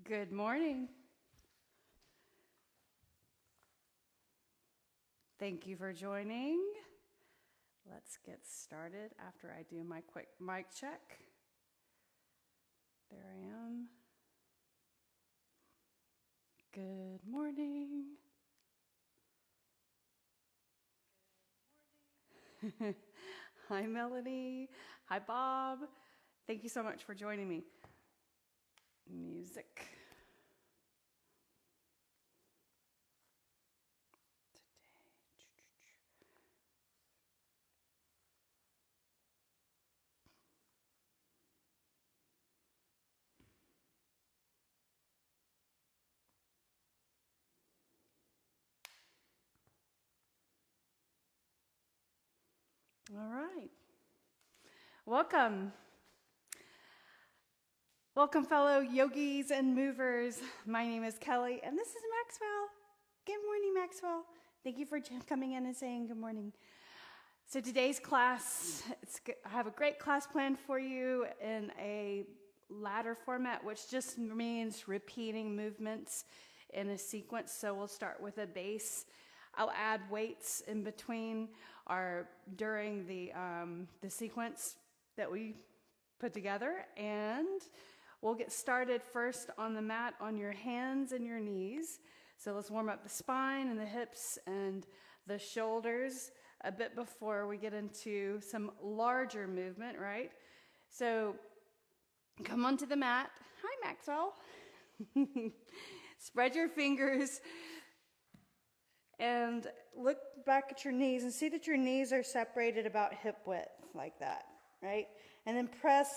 Good morning. Thank you for joining. Let's get started after I do my quick mic check. There I am. Good morning. Good morning. Hi, Melanie. Hi, Bob. Thank you so much for joining me. Music. All right. Welcome. Welcome, fellow yogis and movers. My name is Kelly, and this is Maxwell. Good morning, Maxwell. Thank you for coming in and saying good morning. So today's class, I have a great class planned for you in a ladder format, which just means repeating movements in a sequence. So we'll start with a base. I'll add weights in between or during the sequence that we put together, and we'll get started first on the mat on your hands and your knees. So let's warm up the spine and the hips and the shoulders a bit before we get into some larger movement, right? So come onto the mat. Hi, Maxwell. Spread your fingers and look back at your knees and see that your knees are separated about hip width, like that, right? And then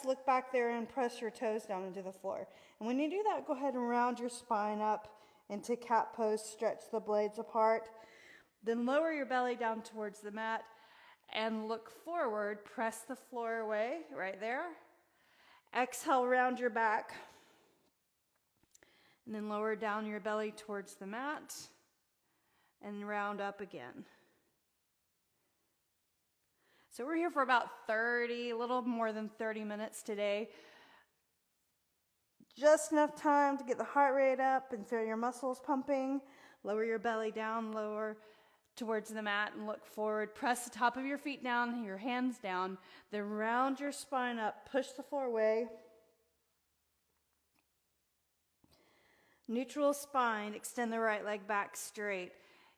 look back there and press your toes down into the floor. And when you do that, go ahead and round your spine up into cat pose, stretch the blades apart. Then lower your belly down towards the mat and look forward, press the floor away, right there. Exhale, round your back. And then lower down your belly towards the mat. And round up again. So we're here for about a little more than 30 minutes today. Just enough time to get the heart rate up and feel your muscles pumping. Lower your belly down, lower towards the mat and look forward. Press the top of your feet down, your hands down. Then round your spine up, push the floor away. Neutral spine, extend the right leg back straight.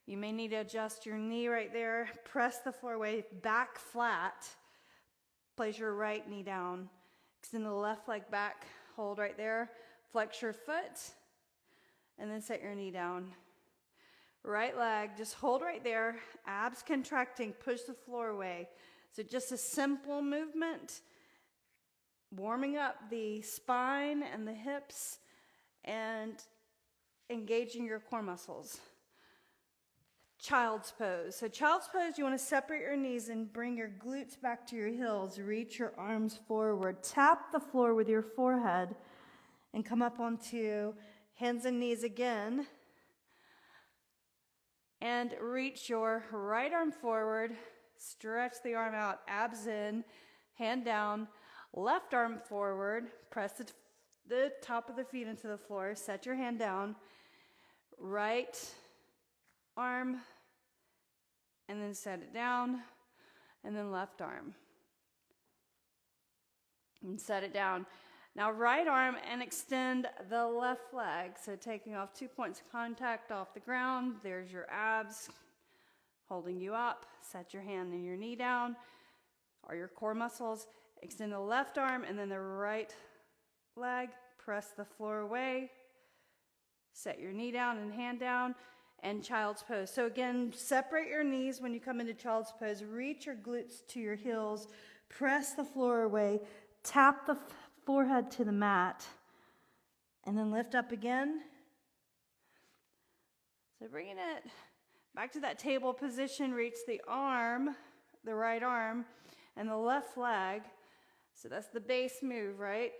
You may need to adjust your knee right there. Press the floor away, back flat. Place your right knee down. Extend the left leg back. Hold right there. Flex your foot. And then set your knee down. Right leg, just hold right there. Abs contracting, push the floor away. So just a simple movement. Warming up the spine and the hips and engaging your core muscles. Child's pose. So child's pose, you want to separate your knees and bring your glutes back to your heels. Reach your arms forward. Tap the floor with your forehead and come up onto hands and knees again. And reach your right arm forward. Stretch the arm out. Abs in. Hand down. Left arm forward. Press the top of the feet into the floor. Set your hand down. Right arm, and then set it down, and then left arm, and set it down. Now right arm and extend the left leg, so taking off 2 points of contact off the ground. There's your abs holding you up. Set your hand and your knee down, or your core muscles. Extend the left arm, and then the right leg. Press the floor away. Set your knee down and hand down. And child's pose. So again, separate your knees when you come into child's pose. Reach your glutes to your heels. Press the floor away. Tap the forehead to the mat. And then lift up again. So bringing it back to that table position. Reach the arm, the right arm, and the left leg. So that's the base move, right?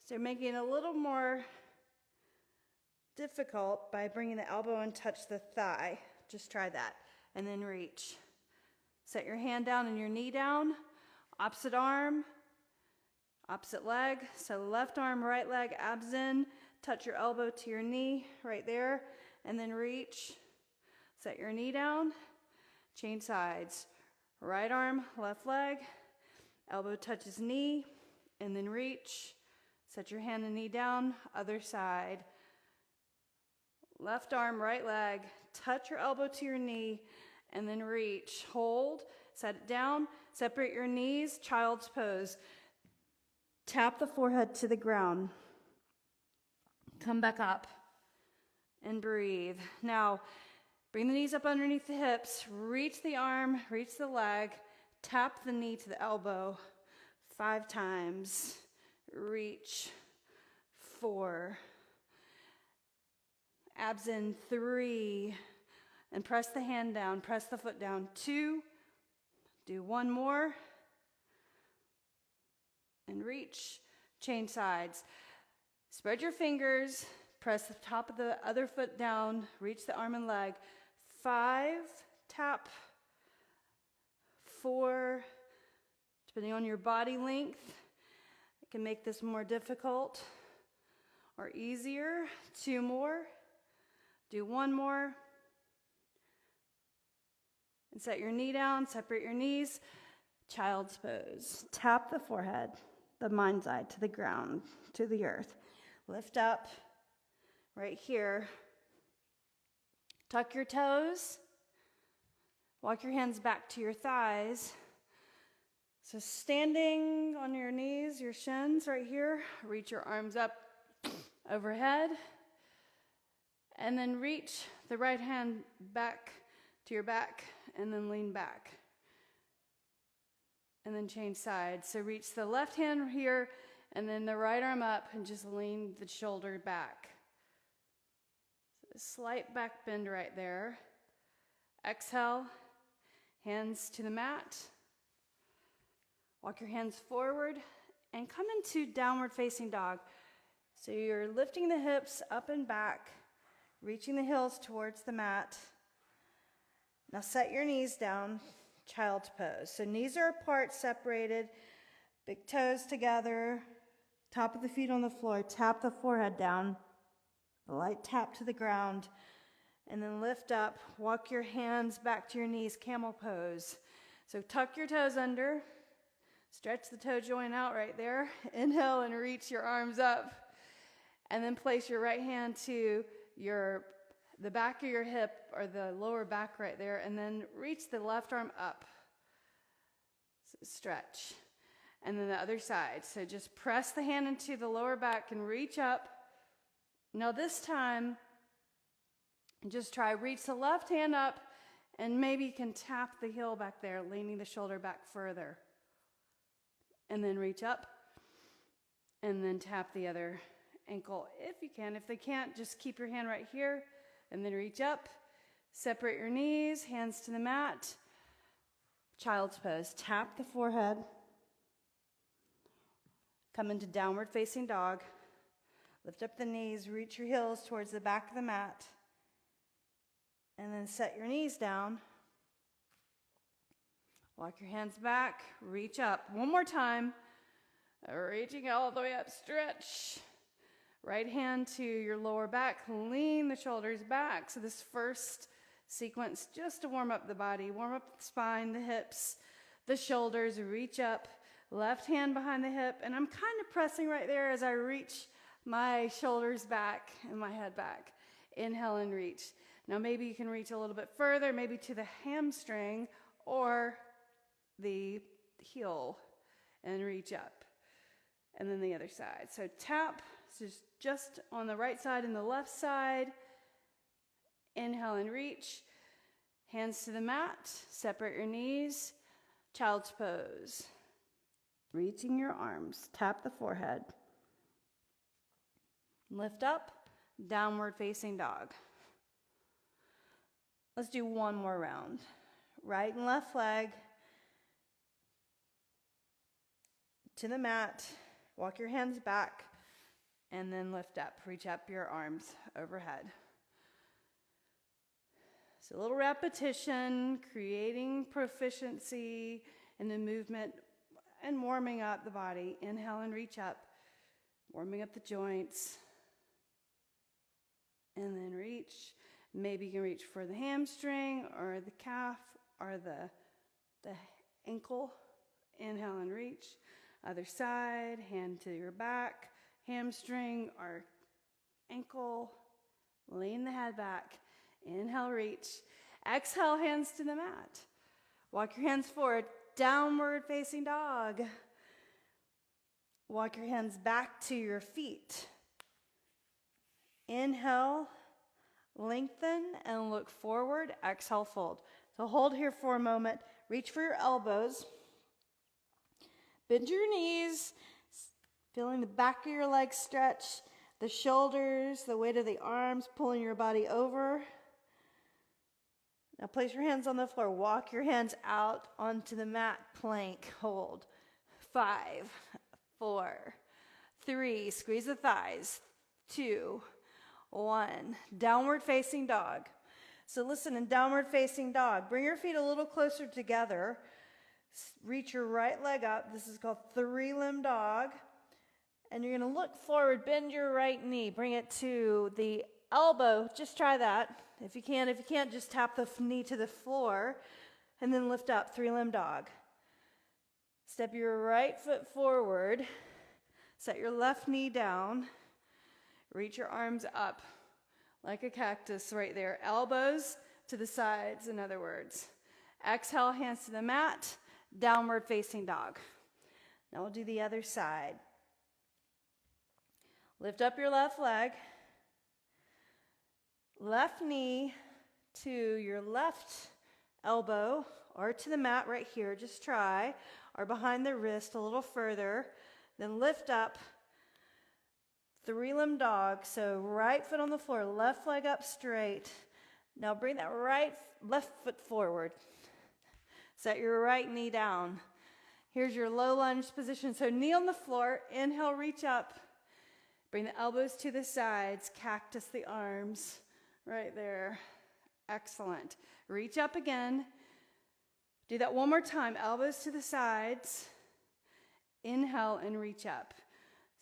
So making it a little more difficult by bringing the elbow and touch the thigh. Just try that. And then reach. Set your hand down and your knee down. Opposite arm, opposite leg. So left arm, right leg, abs in. touch your elbow to your knee right there, and then reach. Set your knee down, change sides. Right arm, left leg, elbow touches knee, and then reach. Set your hand and knee down, other side. Left arm, right leg, touch your elbow to your knee, and then reach. Hold, set it down, separate your knees, child's pose. Tap the forehead to the ground. Come back up and breathe. Now, bring the knees up underneath the hips, reach the arm, reach the leg, tap the knee to the elbow 5 times. Reach. 4. Abs in. 3. And press the hand down, press the foot down. 2. Do 1 more. And reach. Change sides. Spread your fingers, press the top of the other foot down, reach the arm and leg. 5, tap. 4, depending on your body length, it can make this more difficult or easier. 2 more. Do 1 more. And set your knee down, separate your knees. Child's pose. Tap the forehead, the mind's eye to the ground, to the earth. Lift up right here. Tuck your toes. Walk your hands back to your thighs. So standing on your knees, your shins right here, reach your arms up overhead. And then reach the right hand back to your back and then lean back. And then change sides. So reach the left hand here and then the right arm up and just lean the shoulder back. So a slight back bend right there. Exhale, hands to the mat. Walk your hands forward and come into downward facing dog. So you're lifting the hips up and back, reaching the heels towards the mat. Now set your knees down, child's pose. So knees are apart, separated, big toes together, top of the feet on the floor, tap the forehead down, a light tap to the ground, and then lift up, walk your hands back to your knees, camel pose. So tuck your toes under, stretch the toe joint out right there, inhale and reach your arms up, and then place your right hand to the back of your hip or the lower back right there, and then reach the left arm up. So stretch. And then the other side. So just press the hand into the lower back and reach up. Now this time, just reach the left hand up, and maybe you can tap the heel back there, leaning the shoulder back further. And then reach up, and then tap the other ankle if you can. If they can't, just keep your hand right here, and then reach up. Separate your knees, hands to the mat. Child's pose. Tap the forehead. Come into downward facing dog. Lift up the knees, reach your heels towards the back of the mat. And then set your knees down. Walk your hands back, reach up. One more time. Reaching all the way up, stretch. Right hand to your lower back, lean the shoulders back. So this first sequence, just to warm up the body, warm up the spine, the hips, the shoulders, reach up. Left hand behind the hip, and I'm kind of pressing right there as I reach my shoulders back and my head back. Inhale and reach. Now maybe you can reach a little bit further, maybe to the hamstring or the heel, and reach up. And then the other side. So tap, so just on the right side and the left side. Inhale and reach. Hands to the mat, separate your knees. Child's pose. Reaching your arms, tap the forehead. Lift up, downward facing dog. Let's do one more round. Right and left leg to the mat. Walk your hands back and then lift up. Reach up your arms overhead. So a little repetition, creating proficiency in the movement and warming up the body. Inhale and reach up, warming up the joints. and then reach. Maybe you can reach for the hamstring or the calf or the ankle. Inhale and reach. Other side, hand to your back, hamstring or ankle. Lean the head back. Inhale, reach. Exhale, hands to the mat. Walk your hands forward, downward facing dog. Walk your hands back to your feet. Inhale, lengthen and look forward. Exhale, fold. So hold here for a moment. Reach for your elbows. Bend your knees, feeling the back of your legs stretch, the shoulders, the weight of the arms, pulling your body over. Now place your hands on the floor. Walk your hands out onto the mat. Plank, hold. 5, 4, 3, squeeze the thighs. 2, 1, downward facing dog. So listen, in downward facing dog, bring your feet a little closer together. Reach your right leg up. This is called 3-limb dog. And you're going to look forward, bend your right knee, bring it to the elbow. Just try that. If you can't, just tap the knee to the floor and then lift up, 3-limb dog. Step your right foot forward. Set your left knee down. Reach your arms up like a cactus right there. Elbows to the sides, in other words. Exhale, hands to the mat. Downward facing dog. Now we'll do the other side. Lift up your left leg. Left knee to your left elbow or to the mat right here. Just try. Or behind the wrist a little further. Then lift up. 3-limb dog. So right foot on the floor. Left leg up straight. Now bring that left foot forward. Set your right knee down. Here's your low lunge position. So knee on the floor. Inhale, reach up. Bring the elbows to the sides. Cactus the arms. Right there. Excellent. Reach up again. Do that one more time. Elbows to the sides. Inhale and reach up.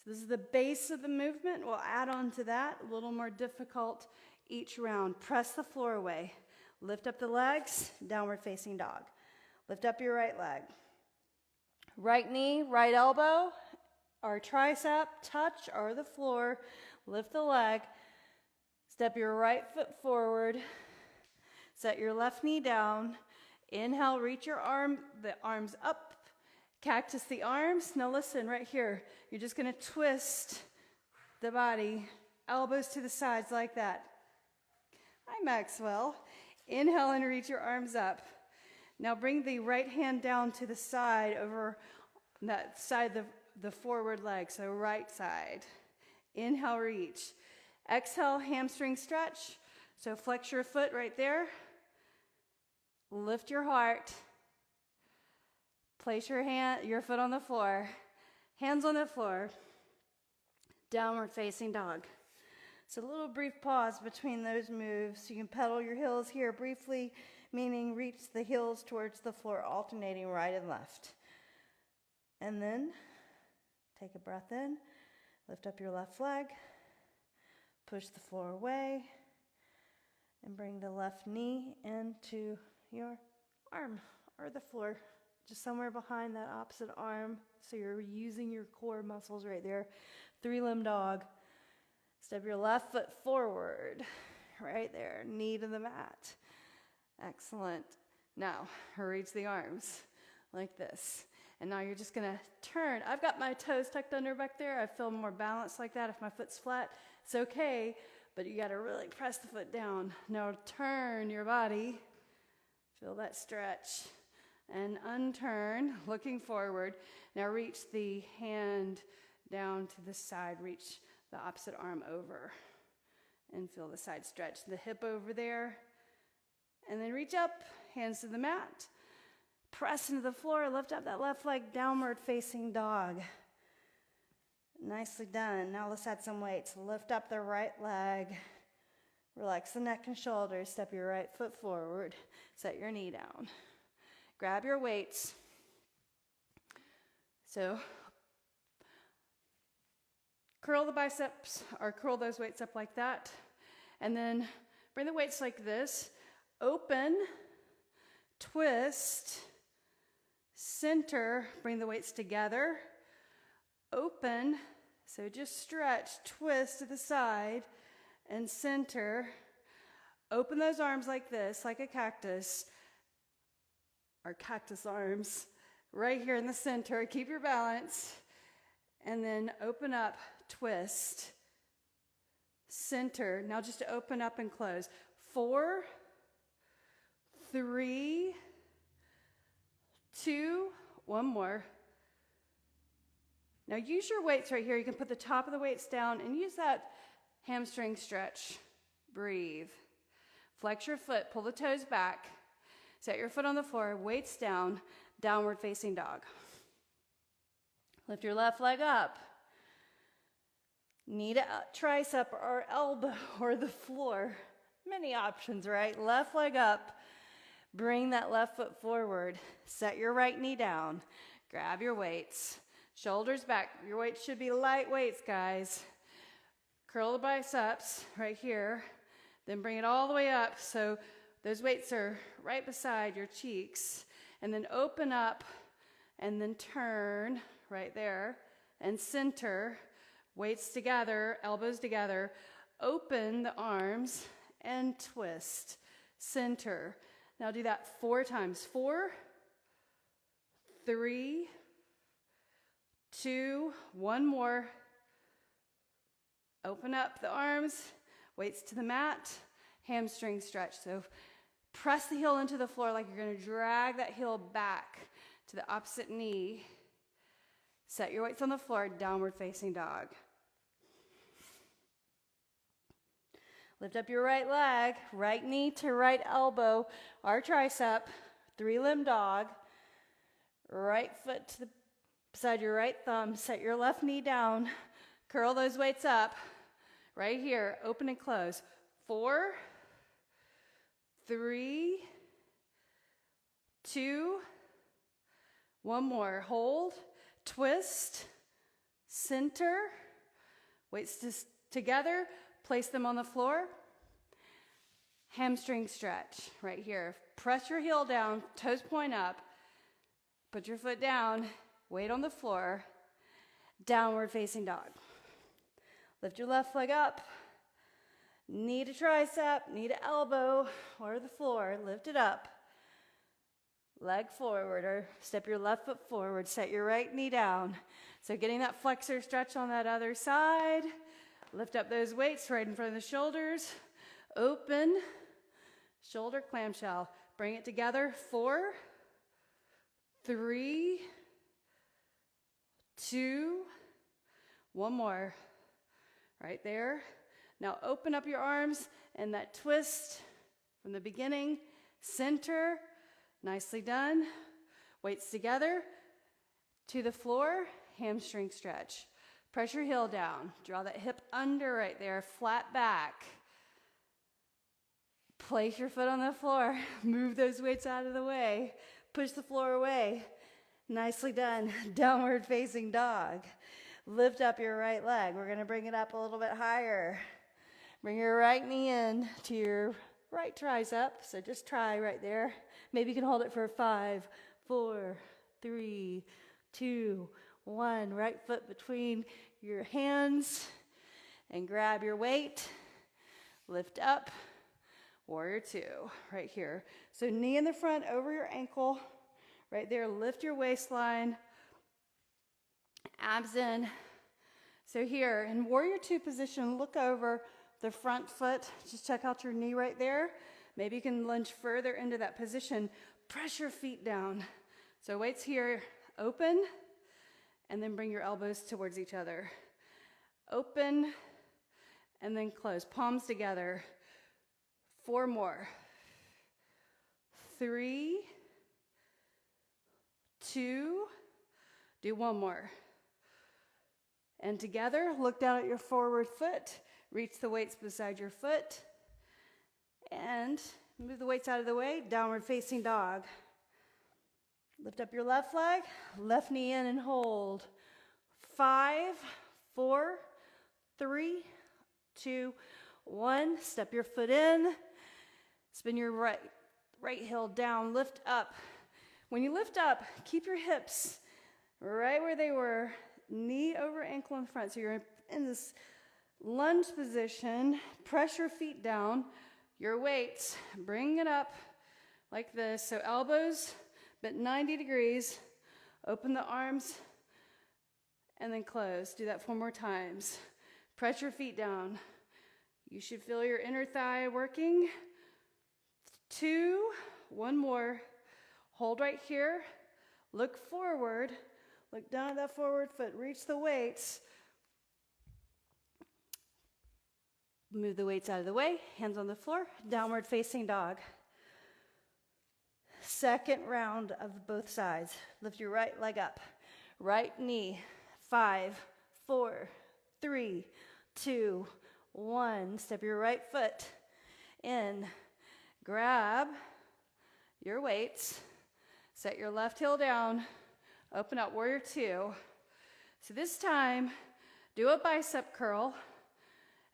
So this is the base of the movement. We'll add on to that. A little more difficult each round. Press the floor away. Lift up the legs. Downward facing dog. Lift up your right leg. Right knee, right elbow, or tricep, touch, or the floor. Lift the leg. Step your right foot forward. Set your left knee down. Inhale, reach your the arms up. Cactus the arms. Now listen, right here. You're just going to twist the body. Elbows to the sides like that. Hi, Maxwell. Inhale and reach your arms up. Now bring the right hand down to the side over that side of the forward leg, so right side. Inhale, reach. Exhale, hamstring stretch. So flex your foot right there. Lift your heart. Place your foot on the floor. Hands on the floor. Downward facing dog. So a little brief pause between those moves. You can pedal your heels here briefly, meaning reach the heels towards the floor, alternating right and left. And then take a breath in, lift up your left leg, push the floor away, and bring the left knee into your arm or the floor, just somewhere behind that opposite arm. So you're using your core muscles right there. 3-limb dog. Step your left foot forward, right there, knee to the mat. Excellent. Now, reach the arms like this. And now you're just going to turn. I've got my toes tucked under back there. I feel more balanced like that. If my foot's flat, it's okay, but you got to really press the foot down. Now turn your body. Feel that stretch. And unturn, looking forward. Now reach the hand down to the side. Reach the opposite arm over. And feel the side stretch. The hip over there. And then reach up, hands to the mat. Press into the floor, lift up that left leg, downward facing dog. Nicely done. Now let's add some weights. Lift up the right leg. Relax the neck and shoulders. Step your right foot forward. Set your knee down. Grab your weights. So curl the biceps or curl those weights up like that. And then bring the weights like this. Open, twist, center, bring the weights together. Open, so just stretch, twist to the side, and center. Open those arms like this, like a cactus, or cactus arms, right here in the center. Keep your balance. And then open up, twist, center. Now just to open up and close. 4, 3, 2, one more. Now use your weights right here. You can put the top of the weights down and use that hamstring stretch. Breathe. Flex your foot, pull the toes back. Set your foot on the floor, weights down, downward facing dog. Lift your left leg up. Knee to tricep or elbow or the floor. Many options, right? Left leg up. Bring that left foot forward. Set your right knee down. Grab your weights. Shoulders back. Your weights should be light weights, guys. Curl the biceps right here. Then bring it all the way up so those weights are right beside your cheeks. And then open up and then turn right there and center. Weights together, elbows together. Open the arms and twist. Center. Now do that 4 times. 4, 3, 2, one more. Open up the arms, weights to the mat, hamstring stretch. So press the heel into the floor like you're going to drag that heel back to the opposite knee. Set your weights on the floor, downward facing dog. Lift up your right leg, right knee to right elbow, or tricep, 3-limb dog. Right foot to the beside your right thumb. Set your left knee down. Curl those weights up. Right here, open and close. 4, 3, 2, one more. Hold, twist, center. Weights together. Place them on the floor. Hamstring stretch right here. Press your heel down, toes point up. Put your foot down, weight on the floor. Downward facing dog. Lift your left leg up. Knee to tricep, knee to elbow, or the floor. Lift it up. Leg forward, or step your left foot forward. Set your right knee down. So getting that flexor stretch on that other side. Lift up those weights right in front of the shoulders. Open, shoulder clamshell. Bring it together. 4, 3, 2, one more. Right there. Now open up your arms and that twist from the beginning. Center. Nicely done. Weights together. To the floor. Hamstring stretch. Press your heel down. Draw that hip under right there. Flat back. Place your foot on the floor. Move those weights out of the way. Push the floor away. Nicely done. Downward facing dog. Lift up your right leg. We're going to bring it up a little bit higher. Bring your right knee in to your right tricep. So just try right there. Maybe you can hold it for 5, 4, 3, 2, 1. Right foot between your hands and grab your weight. Lift up. Warrior 2 right here. So knee in the front over your ankle. Right there. Lift your waistline. Abs in. So here in Warrior 2 position, look over the front foot. Just check out your knee right there. Maybe you can lunge further into that position. Press your feet down. So weights here, open, and then bring your elbows towards each other. Open, and then close. Palms together. 4 more. 3, 2, do one more. And together, look down at your forward foot. Reach the weights beside your foot. And move the weights out of the way. Downward facing dog. Lift up your left leg. Left knee in and hold. 5, 4, 3, 2, 1. Step your foot in. Spin your right heel down. Lift up. When you lift up, keep your hips right where they were. Knee over ankle in front. So you're in this lunge position. Press your feet down. Your weights, bring it up like this. So elbows bent 90 degrees. Open the arms and then close. Do that 4 more times. Press your feet down. You should feel your inner thigh working. 2, 1 more. Hold right here. Look forward. Look down at that forward foot. Reach the weights. Move the weights out of the way. Hands on the floor. Downward facing dog. Second round of both sides. Lift your right leg up. Right knee. 5, 4, 3, 2, 1. Step your right foot in. Grab your weights. Set your left heel down. Open up, warrior 2. So this time, do a bicep curl.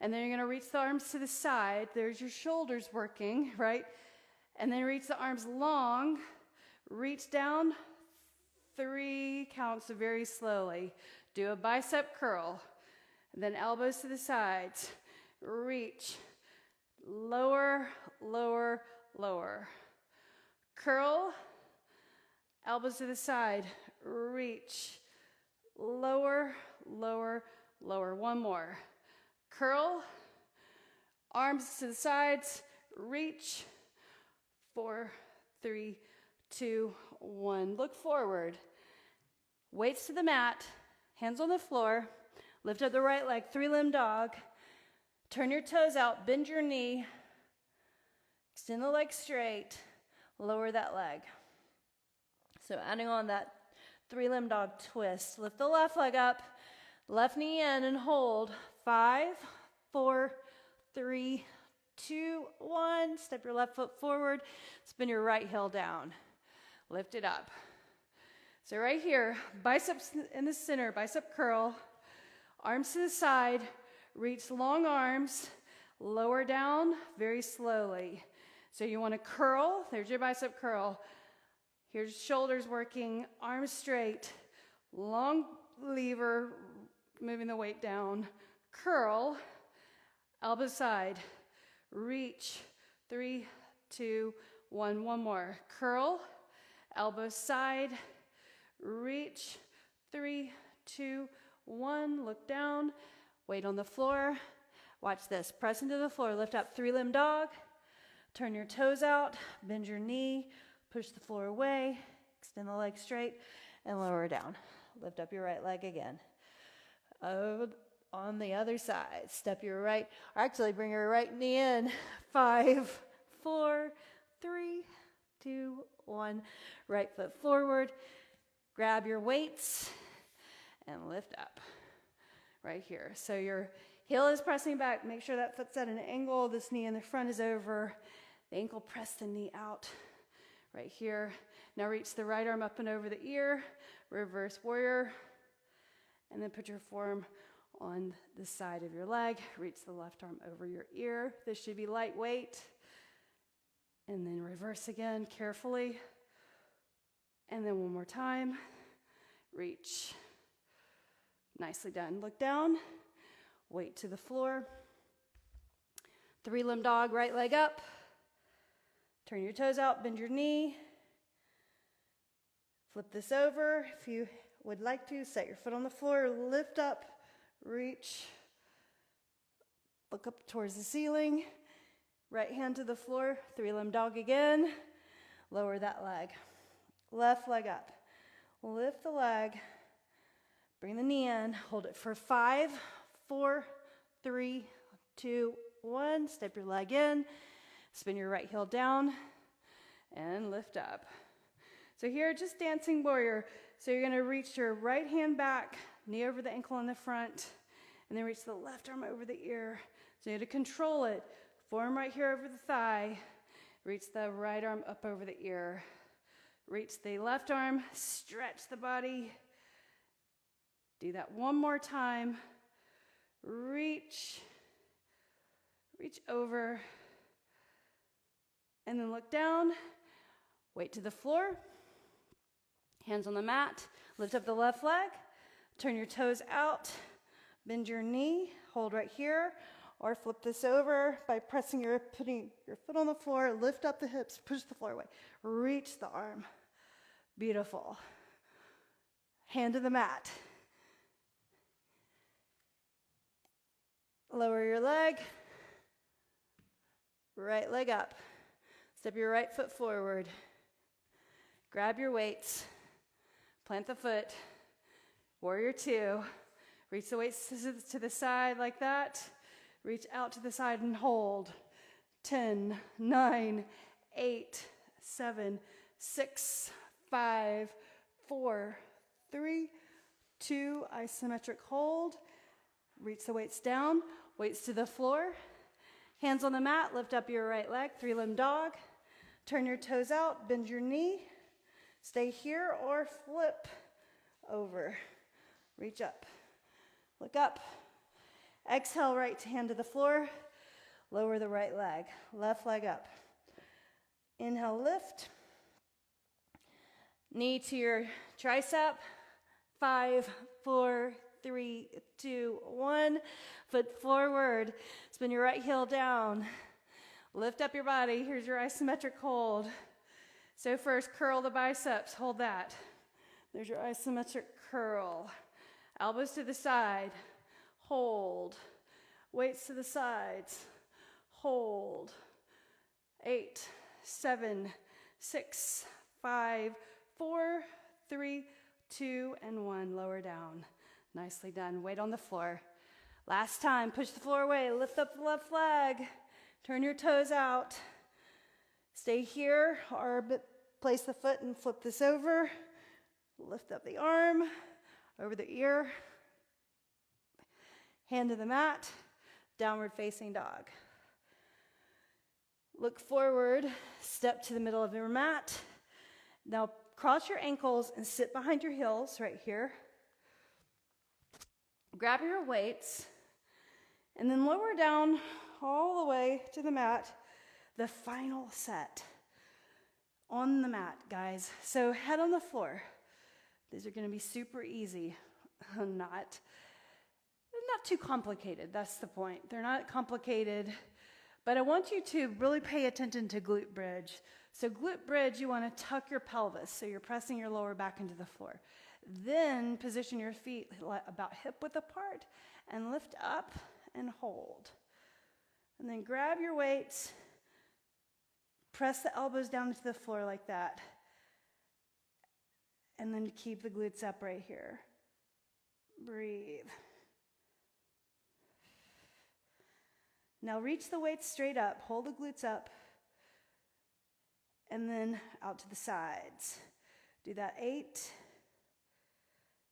And then you're going to reach the arms to the side. There's your shoulders working, right? And then reach the arms long. Reach down. 3 counts very slowly. Do a bicep curl. And then elbows to the sides. Reach. Lower, lower, lower. Curl. Elbows to the side. Reach. Lower, lower, lower. 1 more. Curl, arms to the sides, reach, 4, 3, 2, 1. Look forward. Weights to the mat, hands on the floor. Lift up the right leg, 3-limb dog. Turn your toes out, bend your knee. Extend the leg straight. Lower that leg. So adding on that 3-limb dog twist. Lift the left leg up, left knee in and hold. 5, 4, 3, 2, 1. Step your left foot forward. Spin your right heel down. Lift it up. So right here, biceps in the center, bicep curl. Arms to the side. Reach long arms. Lower down very slowly. So you want to curl. There's your bicep curl. Here's shoulders working. Arms straight. Long lever, moving the weight down. Curl, elbow side, reach, 3, 2, 1, 1 more. Curl, elbow side, reach, 3, 2, 1, look down, weight on the floor. Watch this, press into the floor, lift up 3-limb dog, turn your toes out, bend your knee, push the floor away, extend the leg straight, and lower down. Lift up your right leg again. On the other side, step your right, or actually bring your right knee in. 5, 4, 3, 2, 1. Right foot forward. Grab your weights and lift up right here. So your heel is pressing back. Make sure that foot's at an angle. This knee in the front is over. The ankle, press the knee out right here. Now reach the right arm up and over the ear. Reverse warrior. And then put your forearm on the side of your leg. Reach the left arm over your ear. This should be lightweight. And then reverse again carefully. And then 1 more time. Reach. Nicely done. Look down. Weight to the floor. 3-limb dog, right leg up. Turn your toes out, bend your knee. Flip this over. If you would like to, set your foot on the floor, lift up. Reach, look up towards the ceiling, right hand to the floor, 3-limb dog again, lower that leg, left leg up, lift the leg, bring the knee in, hold it for 5, 4, 3, 2, 1, step your leg in, spin your right heel down, and lift up. So here, just dancing warrior. So you're going to reach your right hand back, knee over the ankle in the front, and then reach the left arm over the ear. So you have to control it. Forearm right here over the thigh. Reach the right arm up over the ear. Reach the left arm, stretch the body. Do that 1 more time. Reach, reach over, and then look down, weight to the floor, hands on the mat, lift up the left leg, turn your toes out, bend your knee, hold right here, or flip this over by putting your foot on the floor, lift up the hips, push the floor away, reach the arm. Beautiful. Hand to the mat. Lower your leg, right leg up. Step your right foot forward. Grab your weights, plant the foot, warrior two. Reach the weights to the side like that. Reach out to the side and hold. 10, 9, 8, 7, 6, 5, 4, 3, 2, isometric hold. Reach the weights down, weights to the floor. Hands on the mat, lift up your right leg, three-limb dog. Turn your toes out, bend your knee. Stay here or flip over. Reach up, look up. Exhale, right hand to the floor. Lower the right leg, left leg up. Inhale, lift. Knee to your tricep. 5, 4, 3, 2, 1. Foot forward. Spin your right heel down. Lift up your body. Here's your isometric hold. So first, curl the biceps. Hold that. There's your isometric curl. Elbows to the side. Hold. Weights to the sides. Hold. 8, 7, 6, 5, 4, 3, 2, and 1. Lower down. Nicely done. Weight on the floor. Last time. Push the floor away. Lift up the left leg. Turn your toes out. Stay here or place the foot and flip this over. Lift up the arm over the ear. Hand to the mat. Downward facing dog. Look forward. Step to the middle of your mat. Now cross your ankles and sit behind your heels right here. Grab your weights and then lower down all the way to the mat. The final set on the mat, guys. So head on the floor. These are going to be super easy. Not too complicated. That's the point. They're not complicated, but I want you to really pay attention to glute bridge. So glute bridge, you want to tuck your pelvis. So you're pressing your lower back into the floor. Then position your feet about hip width apart and lift up and hold. And then grab your weights. Press the elbows down to the floor like that. And then keep the glutes up right here. Breathe. Now reach the weights straight up. Hold the glutes up. And then out to the sides. Do that 8,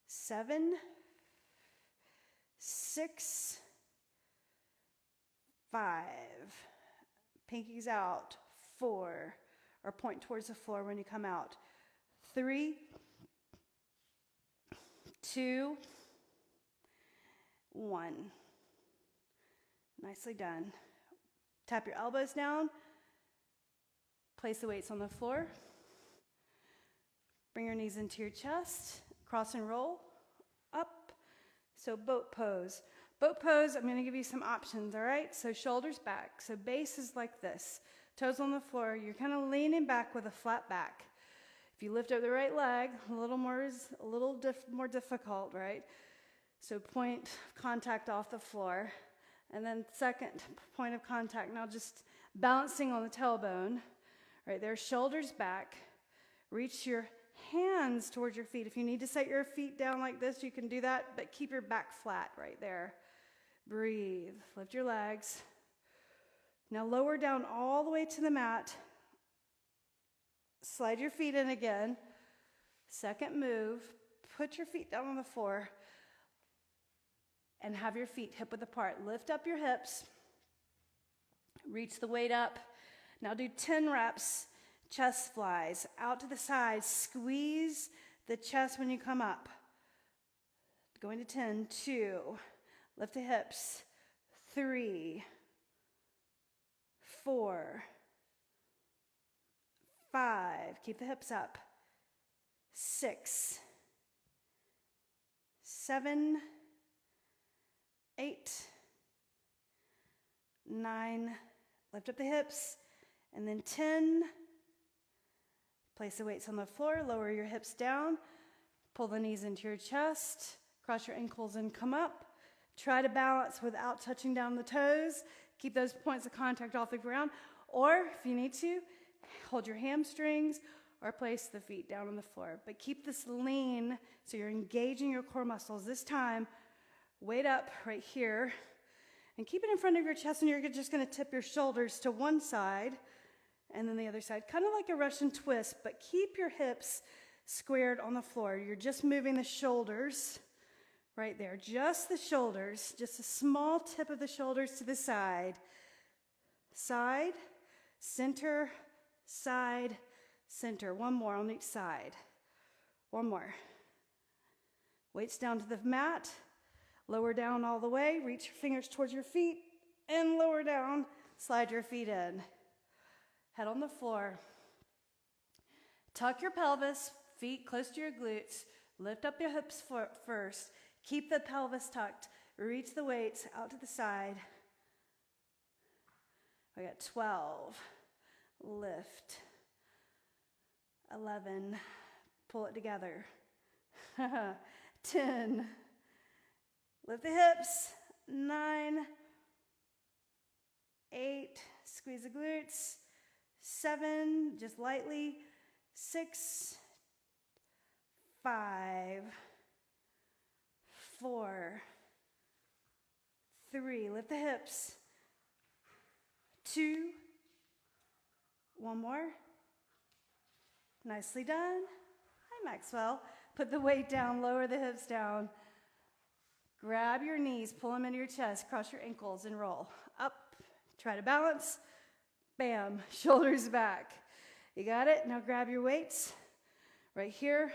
7, 6, 5. Pinkies out. 4. Or point towards the floor when you come out. 3, 2, 1. Nicely done. Tap your elbows down. Place the weights on the floor. Bring your knees into your chest. Cross and roll. Up. So boat pose. Boat pose, I'm going to give you some options, all right? So shoulders back. So base is like this. Toes on the floor. You're kind of leaning back with a flat back. If you lift up the right leg, a little more difficult, right? So point of contact off the floor. And then second point of contact, now just balancing on the tailbone. Right there, shoulders back. Reach your hands towards your feet. If you need to set your feet down like this, you can do that, but keep your back flat right there. Breathe. Lift your legs. Now lower down all the way to the mat. Slide your feet in again. Second move. Put your feet down on the floor. And have your feet hip width apart. Lift up your hips. Reach the weight up. Now do 10 reps. Chest flies. Out to the side. Squeeze the chest when you come up. Going to 10. 2. Lift the hips. 3. 4, 5, keep the hips up, 6, 7, 8, 9, lift up the hips, and then 10, place the weights on the floor, lower your hips down, pull the knees into your chest, cross your ankles and come up. Try to balance without touching down the toes. Keep those points of contact off the ground, or if you need to, hold your hamstrings or place the feet down on the floor. But keep this lean so you're engaging your core muscles. This time, weight up right here and keep it in front of your chest, and you're just going to tip your shoulders to one side and then the other side, kind of like a Russian twist, but keep your hips squared on the floor. You're just moving the shoulders right there, just the shoulders, just a small tip of the shoulders to the side. Side, center, side, center. One more on each side. One more. Weights down to the mat. Lower down all the way. Reach your fingers towards your feet and lower down. Slide your feet in. Head on the floor. Tuck your pelvis, feet close to your glutes. Lift up your hips first. Keep the pelvis tucked. Reach the weights out to the side. We got 12. Lift. 11. Pull it together. 10. Lift the hips. 9. 8. Squeeze the glutes. 7. Just lightly. 6. 5. 4. 3. Lift the hips. 2. One more. Nicely done. Hi, Maxwell. Put the weight down, lower the hips down. Grab your knees, pull them into your chest, cross your ankles, and roll. Up. Try to balance. Bam. Shoulders back. You got it? Now grab your weights right here.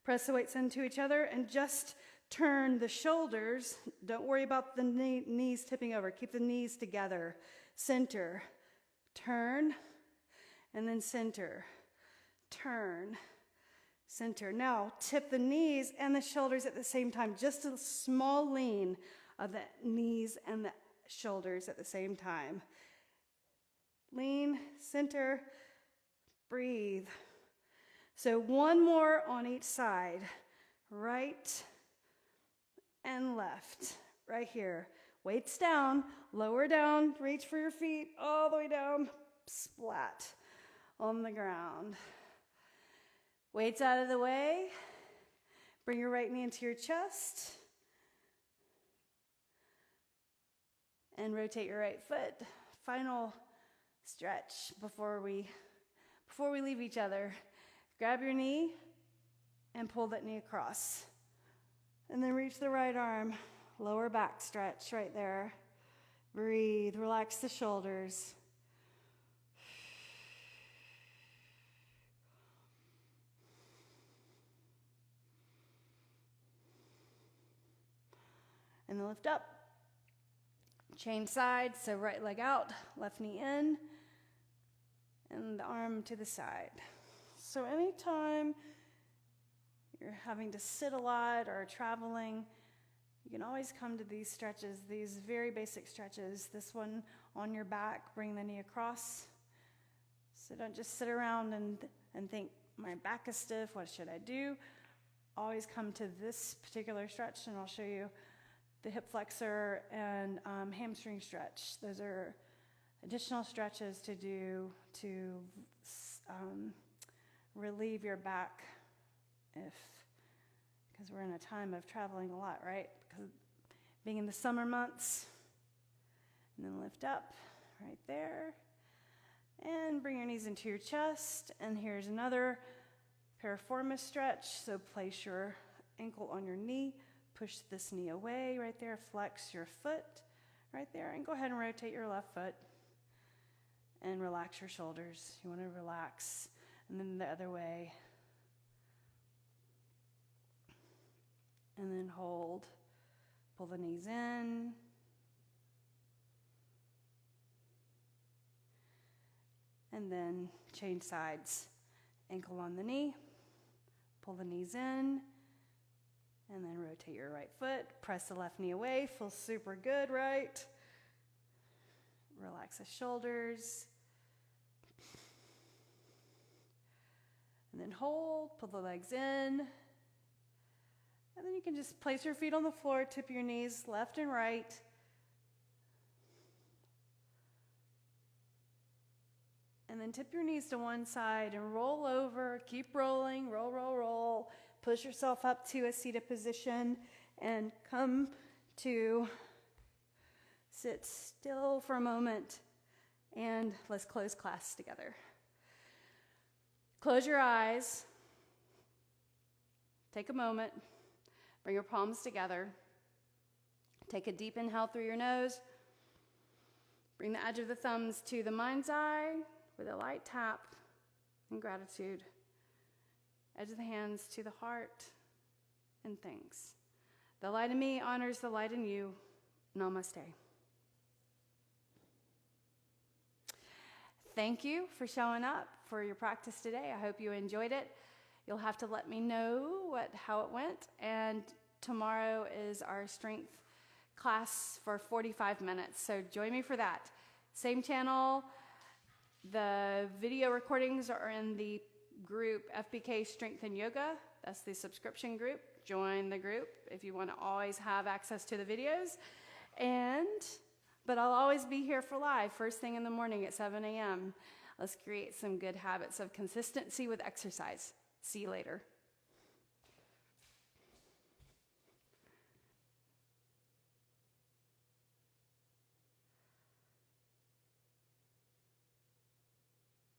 Press the weights into each other and just turn the shoulders. Don't worry about the knees tipping over. Keep the knees together. Center. Turn. And then center. Turn. Center. Now tip the knees and the shoulders at the same time. Just a small lean of the knees and the shoulders at the same time. Lean, center, breathe. So one more on each side. Right and left. Right here. Weights down, lower down, reach for your feet, all the way down, splat on the ground. Weights out of the way. Bring your right knee into your chest. And rotate your right foot. Final stretch before we leave each other. Grab your knee and pull that knee across. And then reach the right arm. Lower back stretch right there. Breathe. Relax the shoulders. And then lift up. Change sides, so right leg out, left knee in, and the arm to the side. So anytime you're having to sit a lot or traveling, you can always come to these stretches, these very basic stretches. This one on your back, bring the knee across. So don't just sit around and think, my back is stiff, what should I do? Always come to this particular stretch, and I'll show you the hip flexor and hamstring stretch. Those are additional stretches to do to relieve your back because we're in a time of traveling a lot, right? Because being in the summer months. And then lift up right there. And bring your knees into your chest. And here's another piriformis stretch. So place your ankle on your knee. Push this knee away right there. Flex your foot right there. And go ahead and rotate your left foot. And relax your shoulders. You want to relax. And then the other way. And then hold. Pull the knees in. And then change sides. Ankle on the knee. Pull the knees in. And then rotate your right foot. Press the left knee away. Feels super good, right? Relax the shoulders. And then hold. Pull the legs in. And then you can just place your feet on the floor. Tip your knees left and right. And then tip your knees to one side and roll over. Keep rolling. Roll, roll, roll. Push yourself up to a seated position and come to sit still for a moment. And let's close class together. Close your eyes. Take a moment. Bring your palms together. Take a deep inhale through your nose. Bring the edge of the thumbs to the mind's eye with a light tap and gratitude. Edge of the hands to the heart and thanks. The light in me honors the light in you. Namaste. Thank you for showing up for your practice today. I hope you enjoyed it. You'll have to let me know how it went. And tomorrow is our strength class for 45 minutes. So join me for that. Same channel. The video recordings are in the group FBK Strength and Yoga. That's the subscription group. Join the group if you want to always have access to the videos. But I'll always be here for live first thing in the morning at 7 a.m. Let's create some good habits of consistency with exercise. See you later.